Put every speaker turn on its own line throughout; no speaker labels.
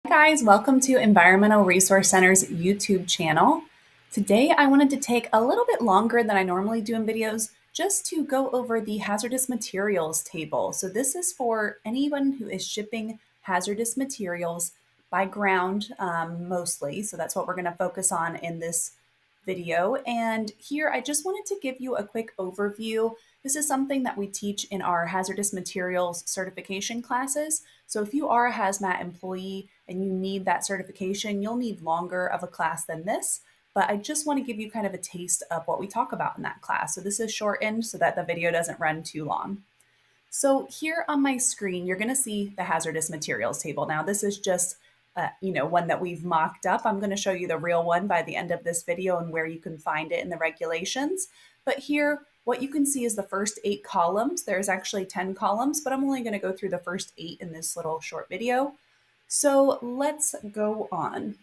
Hi guys, welcome to Environmental Resource Center's YouTube channel. Today I wanted to take a little bit longer than I normally do in videos just to go over the hazardous materials table. So this is for anyone who is shipping hazardous materials by ground mostly. So that's what we're going to focus on in this video. And here I just wanted to give you a quick overview. This is something that we teach in our hazardous materials certification classes. So if you are a hazmat employee and you need that certification, you'll need longer of a class than this. But I just want to give you kind of a taste of what we talk about in that class. So this is shortened so that the video doesn't run too long. So here on my screen, you're going to see the hazardous materials table. Now this is just one that we've mocked up. I'm going to show you the real one by the end of this video and where you can find it in the regulations. But here, what you can see is the first 8 columns. There's actually 10 columns, but I'm only going to go through the first 8 in this little short video. So let's go on.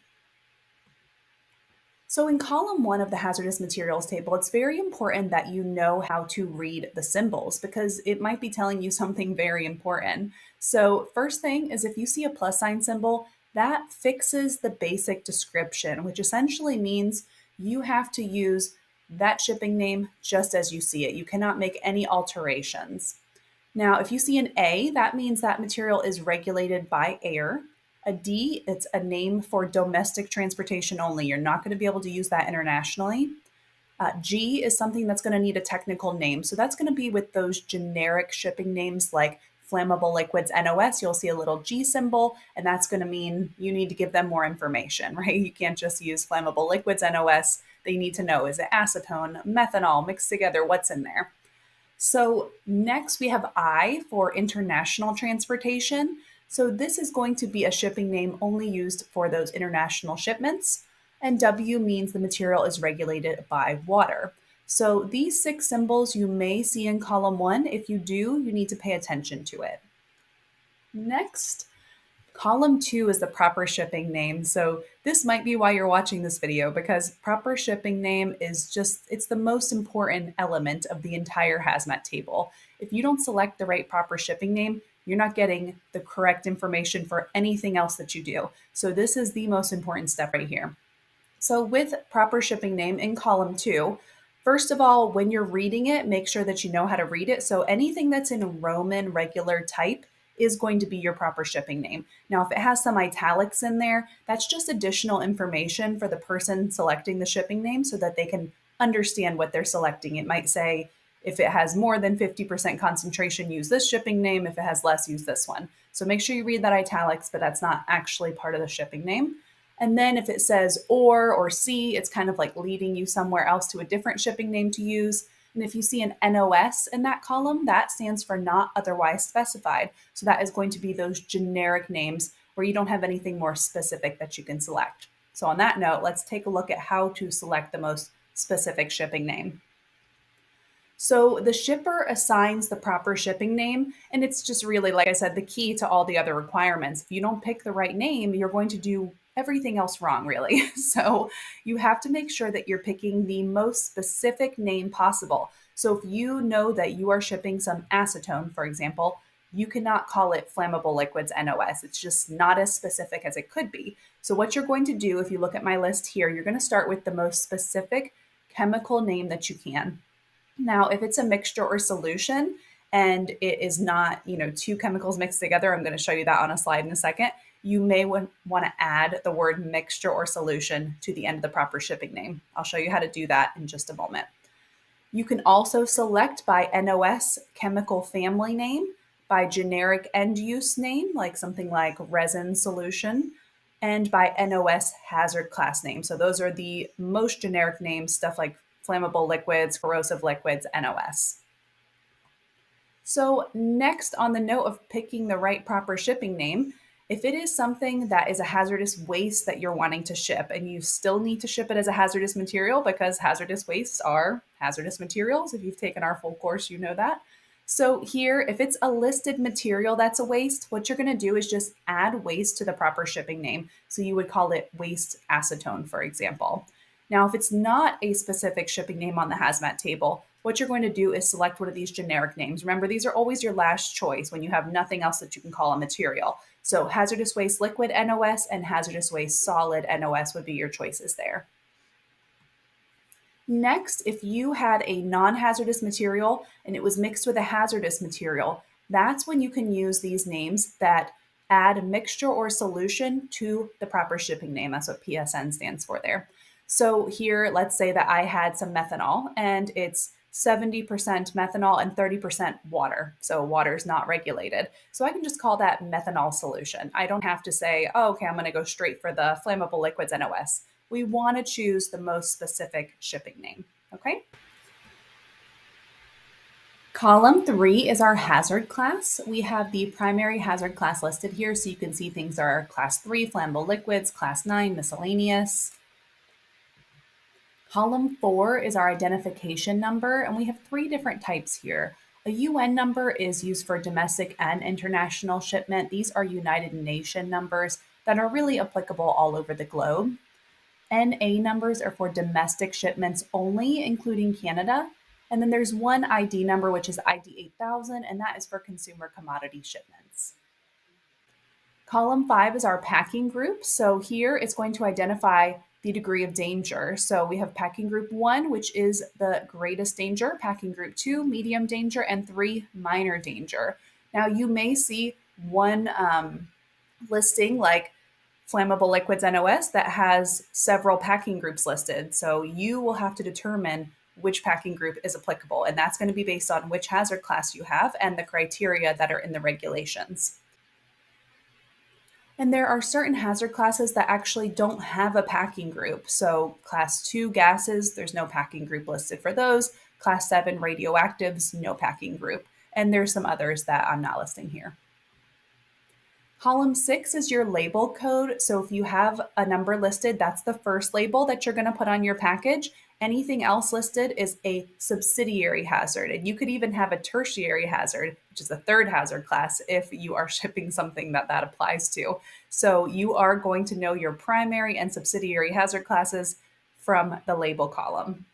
So in column 1 of the hazardous materials table, it's very important that you know how to read the symbols because it might be telling you something very important. So first thing is if you see a plus sign symbol, that fixes the basic description, which essentially means you have to use that shipping name just as you see it. You cannot make any alterations. Now, if you see an A, that means that material is regulated by air. A D, it's a name for domestic transportation only. You're not going to be able to use that internationally. G is something that's going to need a technical name. So that's going to be with those generic shipping names like flammable liquids NOS. You'll see a little G symbol, and that's going to mean you need to give them more information, right? You can't just use flammable liquids NOS. They need to know, is it acetone, methanol, mixed together, what's in there? So next we have I for international transportation. So this is going to be a shipping name only used for those international shipments. And W means the material is regulated by water. So these 6 symbols you may see in column 1. If you do, you need to pay attention to it. Next, column 2 is the proper shipping name. So this might be why you're watching this video because proper shipping name is it's the most important element of the entire hazmat table. If you don't select the right proper shipping name, you're not getting the correct information for anything else that you do. So this is the most important step right here. So with proper shipping name in column 2, first of all, when you're reading it, make sure that you know how to read it. So anything that's in Roman regular type is going to be your proper shipping name. Now, if it has some italics in there, that's just additional information for the person selecting the shipping name so that they can understand what they're selecting. It might say, if it has more than 50% concentration, use this shipping name. If it has less, use this one. So make sure you read that italics, but that's not actually part of the shipping name. And then if it says or C, it's kind of like leading you somewhere else to a different shipping name to use. And if you see an NOS in that column, that stands for not otherwise specified. So that is going to be those generic names where you don't have anything more specific that you can select. So on that note, let's take a look at how to select the most specific shipping name. So the shipper assigns the proper shipping name, and it's just really, like I said, the key to all the other requirements. If you don't pick the right name, you're going to do everything else wrong, really. So you have to make sure that you're picking the most specific name possible. So if you know that you are shipping some acetone, for example, you cannot call it flammable liquids NOS. It's just not as specific as it could be. So what you're going to do, if you look at my list here, you're going to start with the most specific chemical name that you can. Now, if it's a mixture or solution and it is not, 2 chemicals mixed together, I'm going to show you that on a slide in a second. You may want to add the word mixture or solution to the end of the proper shipping name. I'll show you how to do that in just a moment. You can also select by NOS chemical family name, by generic end use name, like something like resin solution, and by NOS hazard class name. So those are the most generic names, stuff like flammable liquids, corrosive liquids, NOS. So next, on the note of picking the right proper shipping name, if it is something that is a hazardous waste that you're wanting to ship and you still need to ship it as a hazardous material because hazardous wastes are hazardous materials. If you've taken our full course, you know that. So here, if it's a listed material that's a waste, what you're going to do is just add waste to the proper shipping name. So you would call it waste acetone, for example. Now, if it's not a specific shipping name on the hazmat table, what you're going to do is select one of these generic names. Remember, these are always your last choice when you have nothing else that you can call a material. So hazardous waste liquid NOS and hazardous waste solid NOS would be your choices there. Next, if you had a non-hazardous material and it was mixed with a hazardous material, that's when you can use these names that add mixture or solution to the proper shipping name. That's what PSN stands for there. So here, let's say that I had some methanol and it's 70% methanol and 30% water. So water is not regulated. So I can just call that methanol solution. I don't have to say, oh, okay, I'm going to go straight for the flammable liquids NOS. We want to choose the most specific shipping name, okay? Column 3 is our hazard class. We have the primary hazard class listed here, so you can see things are class 3, flammable liquids, class 9, miscellaneous. Column 4 is our identification number, and we have 3 different types here. A UN number is used for domestic and international shipment. These are United Nations numbers that are really applicable all over the globe. NA numbers are for domestic shipments only, including Canada. And then there's one ID number, which is ID 8000, and that is for consumer commodity shipments. Column 5 is our packing group. So here it's going to identify the degree of danger. So we have packing group 1, which is the greatest danger, packing group 2, medium danger, and 3, minor danger. Now you may see one listing like flammable liquids NOS that has several packing groups listed. So you will have to determine which packing group is applicable. And that's going to be based on which hazard class you have and the criteria that are in the regulations. And there are certain hazard classes that actually don't have a packing group. So class 2 gases, there's no packing group listed for those. Class 7 radioactives, no packing group. And there's some others that I'm not listing here. Column 6 is your label code. So if you have a number listed, that's the first label that you're going to put on your package. Anything else listed is a subsidiary hazard. And you could even have a tertiary hazard, which is the third hazard class, if you are shipping something that applies to. So you are going to know your primary and subsidiary hazard classes from the label column.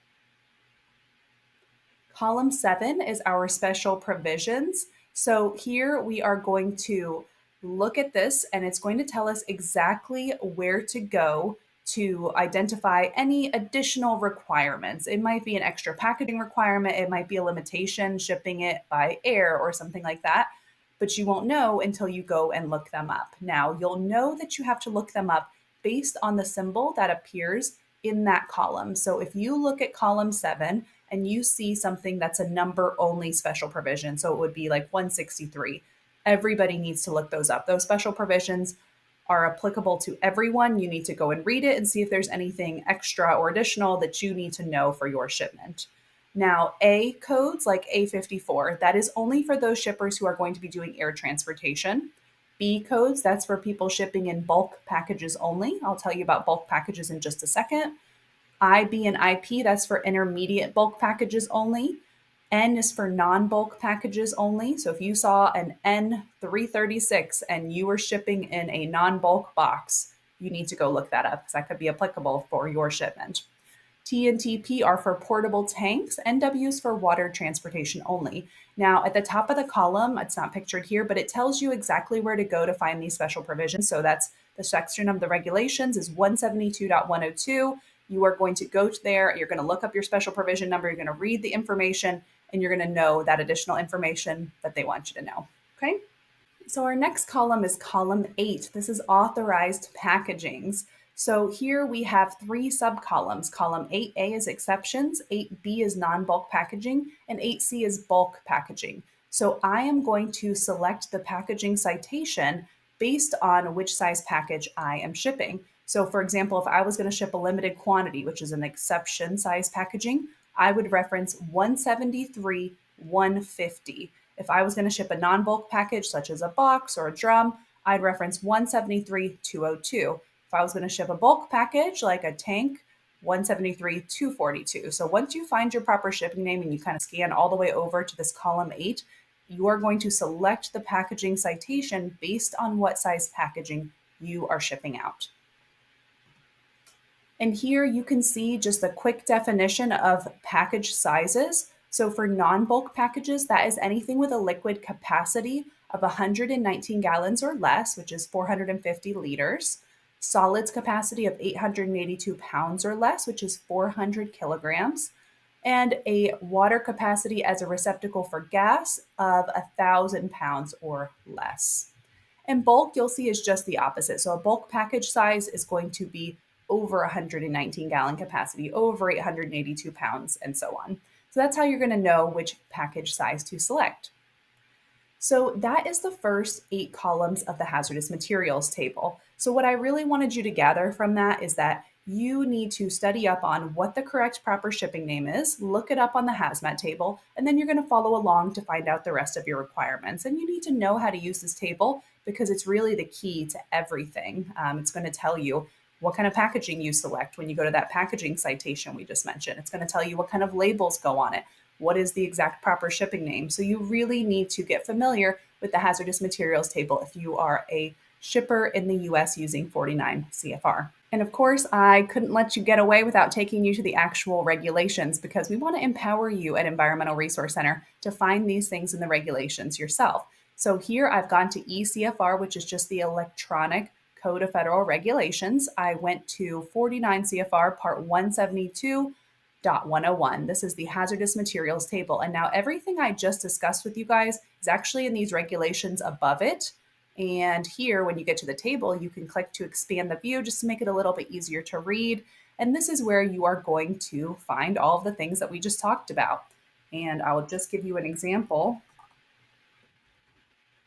Column 7 is our special provisions. So here we are going to look at this and it's going to tell us exactly where to go to identify any additional requirements. It might be an extra packaging requirement, it might be a limitation shipping it by air or something like that, but you won't know until you go and look them up. Now, you'll know that you have to look them up based on the symbol that appears in that column. So if you look at column 7 and you see something that's a number only special provision, so it would be like 163, everybody needs to look those up. Those special provisions are applicable to everyone. You need to go and read it and see if there's anything extra or additional that you need to know for your shipment. Now, A codes like A54, that is only for those shippers who are going to be doing air transportation. B codes, that's for people shipping in bulk packages only. I'll tell you about bulk packages in just a second. IB and IP, that's for intermediate bulk packages only. N is for non-bulk packages only. So if you saw an N336 and you were shipping in a non-bulk box, you need to go look that up because that could be applicable for your shipment. T and TP are for portable tanks, and W is for water transportation only. Now, at the top of the column, it's not pictured here, but it tells you exactly where to go to find these special provisions. So that's the section of the regulations is 172.102. You are going to go there, you're going to look up your special provision number, you're going to read the information, and you're going to know that additional information that they want you to know. Okay? So our next column is column 8. This is authorized packagings. So here we have 3 subcolumns. Column 8A is exceptions, 8B is non-bulk packaging, and 8C is bulk packaging. So I am going to select the packaging citation based on which size package I am shipping. So for example, if I was going to ship a limited quantity, which is an exception size packaging, I would reference 173, 150. If I was going to ship a non-bulk package, such as a box or a drum, I'd reference 173, 202. If I was going to ship a bulk package, like a tank, 173, 242. So once you find your proper shipping name and you kind of scan all the way over to this column 8, you are going to select the packaging citation based on what size packaging you are shipping out. And here you can see just a quick definition of package sizes. So for non-bulk packages, that is anything with a liquid capacity of 119 gallons or less, which is 450 liters. Solids capacity of 882 pounds or less, which is 400 kilograms. And a water capacity as a receptacle for gas of 1,000 pounds or less. And bulk, you'll see, is just the opposite. So a bulk package size is going to be over 119-gallon capacity, over 882 pounds, and so on. So that's how you're going to know which package size to select. So that is the first 8 columns of the hazardous materials table. So what I really wanted you to gather from that is that you need to study up on what the correct proper shipping name is, look it up on the hazmat table, and then you're going to follow along to find out the rest of your requirements. And you need to know how to use this table because it's really the key to everything. It's going to tell you what kind of packaging you select when you go to that packaging citation we just mentioned. It's going to tell you what kind of labels go on it. What is the exact proper shipping name? So you really need to get familiar with the hazardous materials table if you are a shipper in the US using 49 CFR. And of course, I couldn't let you get away without taking you to the actual regulations because we want to empower you at Environmental Resource Center to find these things in the regulations yourself. So here I've gone to ECFR, which is just the electronic Code of Federal Regulations. I went to 49 CFR Part 172. 101. This is the hazardous materials table. And now everything I just discussed with you guys is actually in these regulations above it. And here, when you get to the table, you can click to expand the view just to make it a little bit easier to read. And this is where you are going to find all of the things that we just talked about. And I'll just give you an example.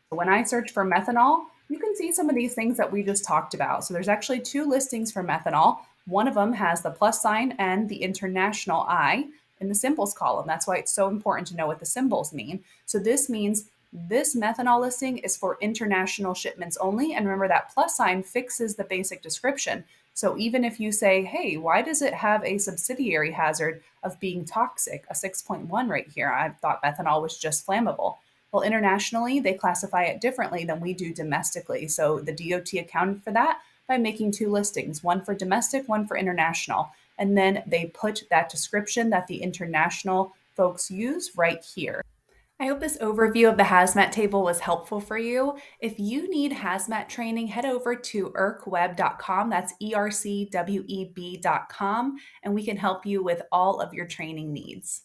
When I search for methanol, you can see some of these things that we just talked about. So there's actually 2 listings for methanol. One of them has the plus sign and the international I in the symbols column. That's why it's so important to know what the symbols mean. So this means this methanol listing is for international shipments only. And remember that plus sign fixes the basic description. So even if you say, hey, why does it have a subsidiary hazard of being toxic, a 6.1 right here? I thought methanol was just flammable. Well, internationally, they classify it differently than we do domestically. So the DOT accounted for that by making 2 listings, one for domestic, one for international. And then they put that description that the international folks use right here. I hope this overview of the hazmat table was helpful for you. If you need hazmat training, head over to ercweb.com. That's ERCWEB.com, and we can help you with all of your training needs.